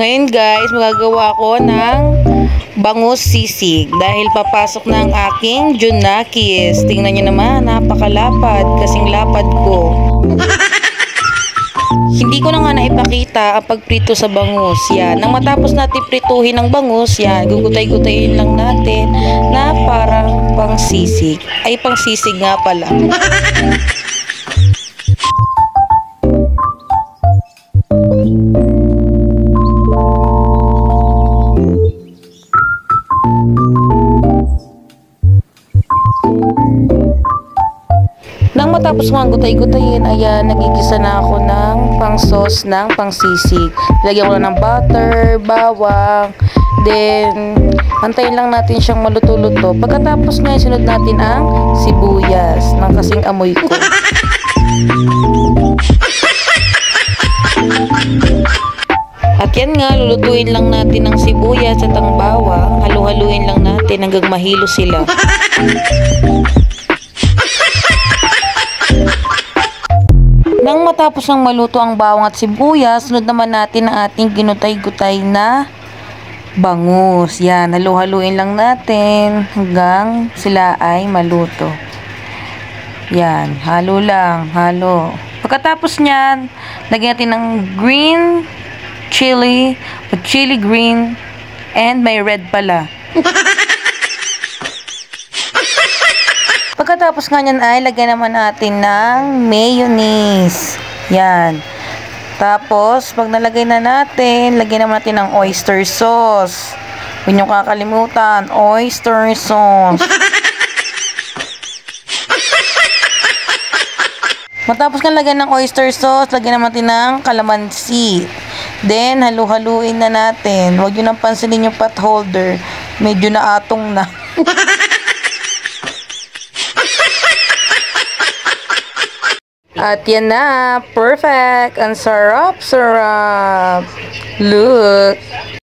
Ngayon guys, magagawa ko ng bangus sisig dahil papasok na ang aking Junakis. Tingnan nyo naman, napakalapad, kasing lapad ko. Hindi ko na nga naipakita ang pagprito sa bangus. Yan. Nang matapos natin prituhin ng bangus, yan, gugutay-gutayin lang natin na parang pang sisig. Ay, pang sisig nga pala. Nang matapos nga gutay-gutayin, ayan, nagigisa na ako ng pang-sauce ng pang-sisig. Lagyan ko na ng butter, bawang, then antayin lang natin siyang maluto-luto. Pagkatapos nga, sunod natin ang sibuyas ng kasing amoy ko. At yan nga, lulutuin lang natin ang sibuyas at ang bawang. Halu-haluin lang natin hanggang mahilo sila. Nang matapos ng maluto ang bawang at sibuyas, sunod naman natin ang ating ginutay-gutay na bangus. Yan, halu-haluin lang natin hanggang sila ay maluto. Yan, halo lang, halo. Pagkatapos niyan, lagyan natin ng green chili o chili green and may red pala. Pagkatapos nga nyan ay lagyan naman natin ng mayonnaise. Yan. Tapos, pag nalagay na natin, lagyan naman natin ng oyster sauce. Huwag nyo kakalimutan, oyster sauce. Matapos nga lagyan ng oyster sauce, lagyan naman natin ng calamansi. Then, halu-haluin na natin. Huwag nyo nang pansinin yung pot holder. Medyo naatong na. At yan na, perfect! Ang sarap-sarap! Look!